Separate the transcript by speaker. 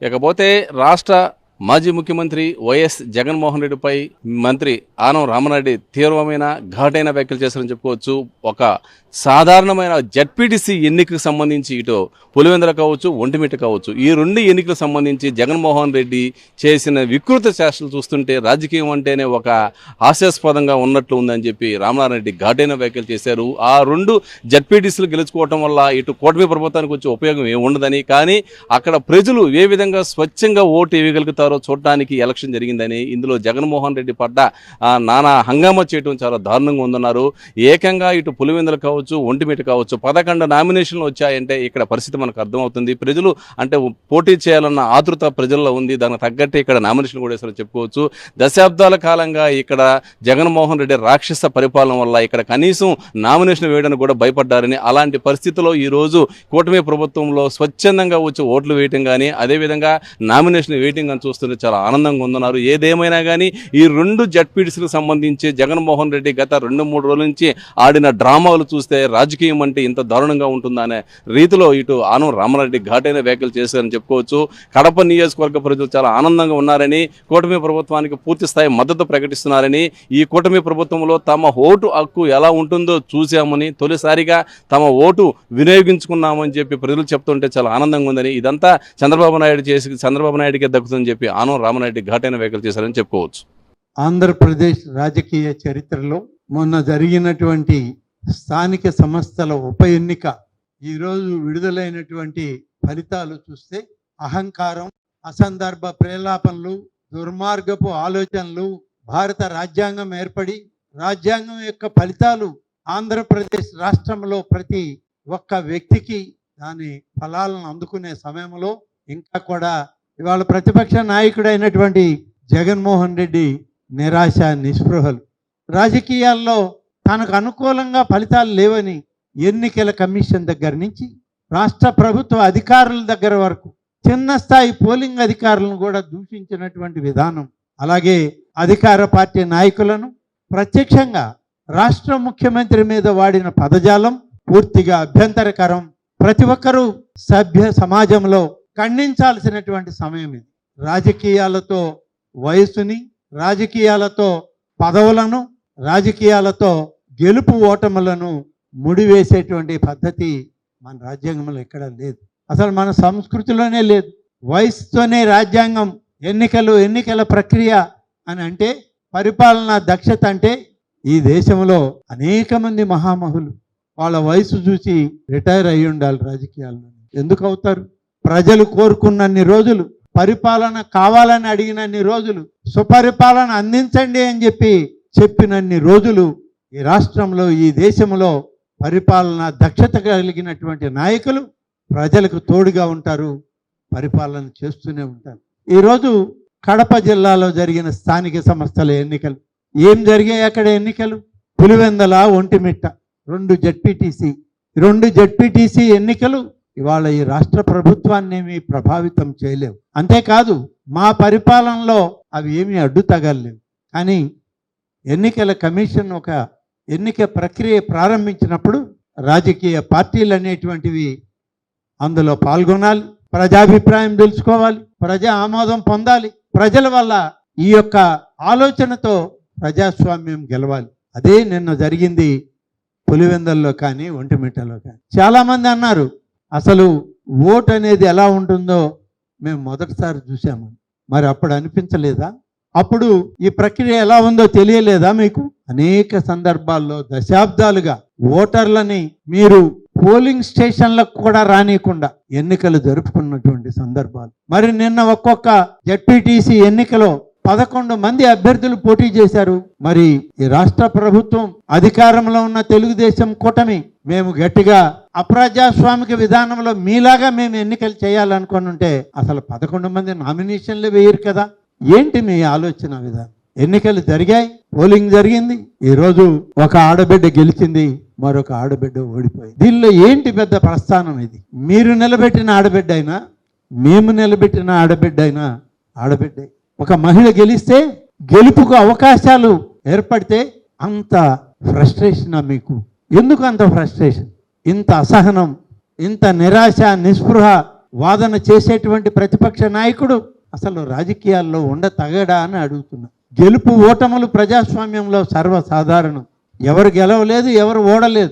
Speaker 1: ఇకపోతే రాష్ట్ర మాజీ ముఖ్యమంత్రి వైఎస్ జగన్మోహన్ రెడ్డిపై మంత్రి ఆనం రామనాయుడు తీవ్రమైన ఘాటైన వ్యాఖ్యలు చేశారని చెప్పుకోవచ్చు. ఒక సాధారణమైన జడ్పీటీసీ ఎన్నికకు సంబంధించి ఇటు పులివెందుల కావచ్చు, ఒంటిమిట్ట కావచ్చు, ఈ రెండు ఎన్నికలకు సంబంధించి జగన్మోహన్ రెడ్డి చేసిన వికృత చేష్టలు చూస్తుంటే రాజకీయం అంటేనే ఒక హాస్యాస్పదంగా ఉన్నట్లు ఉందని చెప్పి రామనారాయణ రెడ్డి ఘాటైన వ్యాఖ్యలు చేశారు. ఆ రెండు జడ్పీటీసీలు గెలుచుకోవటం వల్ల ఇటు కూటమి ప్రభుత్వానికి వచ్చే ఉపయోగం ఏమి ఉండదని, కానీ అక్కడ ప్రజలు ఏ విధంగా స్వచ్ఛంగా ఓటు వేయగలుగుతారో చూడటానికి ఎలక్షన్ జరిగిందని, ఇందులో జగన్మోహన్ రెడ్డి పడ్డ నానా హంగామా చేయడం చాలా దారుణంగా ఉందన్నారు. ఏకంగా ఇటు పులివెందులు కావచ్చు, ఒంటిమిట్ట కావచ్చు 11 నామినేషన్లు వచ్చాయంటే ఇక్కడ పరిస్థితి మనకు అర్థమవుతుంది. ప్రజలు అంటే పోటీ చేయాలన్న ఆతృత ప్రజల్లో ఉంది. దానికి తగ్గట్టే ఇక్కడ నామినేషన్ కూడా వేసారని చెప్పుకోవచ్చు. దశాబ్దాల కాలంగా ఇక్కడ జగన్మోహన్ రెడ్డి రాక్షస పరిపాలన వల్ల ఇక్కడ కనీసం నామినేషన్ వేయడానికి కూడా భయపడ్డారని, అలాంటి పరిస్థితుల్లో ఈరోజు కూటమి ప్రభుత్వంలో స్వచ్ఛందంగా వచ్చి ఓట్లు వేయటం కానీ, అదేవిధంగా నామినేషన్ వేయటం కానీ చూస్తుంటే చాలా ఆనందంగా ఉందన్నారు. ఏదేమైనా కానీ ఈ రెండు జడ్పీటీసీలకు సంబంధించి జగన్మోహన్ రెడ్డి గత 2-3 రోజుల నుంచి ఆడిన డ్రామాలు చూస్తే రాజకీయం అంటే ఇంత దారుణంగా ఉంటుందనే రీతిలో ఇటు ఆనం రామరెడ్డి ఘాటైన వ్యాఖ్యలు చేశారని చెప్పుకోవచ్చు. కడప నియోజకవర్గ ప్రజలు చాలా ఆనందంగా ఉన్నారని, కూటమి ప్రభుత్వానికి పూర్తి స్థాయి మద్దతు ప్రకటిస్తున్నారని, ఈ కూటమి ప్రభుత్వంలో తమ ఓటు హక్కు ఎలా ఉంటుందో చూసామని, తొలిసారిగా తమ ఓటు వినియోగించుకున్నామని చెప్పి ప్రజలు చెప్తుంటే చాలా ఆనందంగా ఉందని, ఇదంతా చంద్రబాబు నాయుడికే దక్కుతుందని చెప్పి ఆనం రామరెడ్డి ఘాటైన వ్యాఖ్యలు చేశారని చెప్పుకోవచ్చు.
Speaker 2: ఆంధ్రప్రదేశ్ రాజకీయ చరిత్రలో మొన్న జరిగినటువంటి స్థానిక సంస్థల ఉప ఎన్నిక ఈరోజు విడుదలైనటువంటి ఫలితాలు చూస్తే అహంకారం, అసందర్భ ప్రేలాపనలు, దుర్మార్గపు ఆలోచనలు, భారత రాజ్యాంగం ఏర్పడి రాజ్యాంగం యొక్క ఫలితాలు ఆంధ్రప్రదేశ్ రాష్ట్రంలో ప్రతి ఒక్క వ్యక్తికి దాని ఫలాలను అందుకునే సమయంలో ఇంకా కూడా ఇవాళ ప్రతిపక్ష నాయకుడైనటువంటి జగన్మోహన్ రెడ్డి నిరాశ, నిస్పృహలు, రాజకీయాల్లో తనకు అనుకూలంగా ఫలితాలు లేవని ఎన్నికల కమిషన్ దగ్గర నుంచి రాష్ట్ర ప్రభుత్వ అధికారుల దగ్గర వరకు చిన్న స్థాయి పోలింగ్ అధికారులను కూడా దూషించినటువంటి విధానం, అలాగే అధికార పార్టీ నాయకులను ప్రత్యక్షంగా రాష్ట్ర ముఖ్యమంత్రి మీద వాడిన పదజాలం పూర్తిగా అభ్యంతరకరం. ప్రతి ఒక్కరూ సభ్య సమాజంలో ఖండించాల్సినటువంటి సమయం ఇది. రాజకీయాలతో వయసుని, రాజకీయాలతో పదవులను, రాజకీయాలతో గెలుపు ఓటములను ముడివేసేటువంటి పద్ధతి మన రాజ్యాంగంలో ఎక్కడా లేదు, అసలు మన సంస్కృతిలోనే లేదు. వయసుతోనే రాజ్యాంగం, ఎన్నికల ప్రక్రియ అని అంటే, పరిపాలనా దక్షత అంటే ఈ దేశంలో అనేక మంది మహామహులు వాళ్ళ వయసు చూసి రిటైర్ అయ్యి ఉండాలి రాజకీయాల్లో. ఎందుకు అవుతారు? ప్రజలు కోరుకున్నన్ని రోజులు, పరిపాలన కావాలని అడిగినన్ని రోజులు, సుపరిపాలన అందించండి అని చెప్పినన్ని రోజులు ఈ రాష్ట్రంలో, ఈ దేశంలో పరిపాలన దక్షత కలిగినటువంటి నాయకులు ప్రజలకు తోడుగా ఉంటారు, పరిపాలన చేస్తూనే ఉంటారు. ఈరోజు కడప జిల్లాలో జరిగిన స్థానిక సంస్థల ఎన్నికలు ఏం జరిగాయి? అక్కడ ఎన్నికలు పులివెందల, ఒంటిమిట్ట 2 జడ్పీటీసీ ఎన్నికలు ఇవాళ ఈ రాష్ట్ర ప్రభుత్వాన్ని ఏమీ ప్రభావితం చేయలేవు. అంతేకాదు మా పరిపాలనలో అవి ఏమీ అడ్డు తగలలేవు. కానీ ఎన్నికల కమిషన్ ఒక ఎన్నిక ప్రక్రియ ప్రారంభించినప్పుడు రాజకీయ పార్టీలు అనేటువంటివి అందులో పాల్గొనాలి, ప్రజాభిప్రాయం తెలుసుకోవాలి, ప్రజా ఆమోదం పొందాలి, ప్రజల వల్ల ఈ యొక్క ఆలోచనతో ప్రజాస్వామ్యం గెలవాలి. అదే నిన్న జరిగింది పులివెందల్లో కానీ, ఒంటిమిట్టలో కానీ. చాలామంది అన్నారు అసలు ఓటు అనేది ఎలా ఉంటుందో మేము మొదటిసారి చూసాము. మరి అప్పుడు అనిపించలేదా? అప్పుడు ఈ ప్రక్రియ ఎలా ఉందో తెలియలేదా మీకు? అనేక సందర్భాల్లో దశాబ్దాలుగా ఓటర్లని మీరు పోలింగ్ స్టేషన్లకు కూడా రానియకుండా ఎన్నికలు జరుపుకున్నటువంటి సందర్భాలు. మరి నిన్న ఒక్కొక్క జడ్పీటీసీ ఎన్నికలో 11 మంది అభ్యర్థులు పోటీ చేశారు. మరి ఈ రాష్ట్ర ప్రభుత్వం, అధికారంలో ఉన్న తెలుగుదేశం కూటమి మేము గట్టిగా అప్రజాస్వామిక విధానంలో మీలాగా మేము ఎన్నికలు చేయాలనుకుని ఉంటే అసలు 11 మంది నామినేషన్లు వేయరు కదా. ఏంటి మీ ఆలోచన విధానం? ఎన్నికలు జరిగాయి, పోలింగ్ జరిగింది, ఈరోజు ఒక ఆడబిడ్డ గెలిచింది, మరొక ఆడబిడ్డ ఓడిపోయింది. దీనిలో ఏంటి పెద్ద ప్రస్థానం ఇది? మీరు నిలబెట్టిన ఆడబిడ్డ అయినా, మేము నిలబెట్టిన ఆడబిడ్డ అయినా ఆడబిడ్డే. ఒక మహిళ గెలిస్తే, గెలుపుకు అవకాశాలు ఏర్పడితే అంత ఫ్రస్ట్రేషనా మీకు? ఎందుకు అంత ఫ్రస్ట్రేషన్, ఇంత అసహనం, ఇంత నిరాశ, నిస్పృహ వాదన చేసేటువంటి ప్రతిపక్ష నాయకుడు అసలు రాజకీయాల్లో తగడా అని అడుగుతున్నా. గెలుపు ఓటములు ప్రజాస్వామ్యంలో సర్వసాధారణం. ఎవరు గెలవలేదు, ఎవరు ఓడలేదు.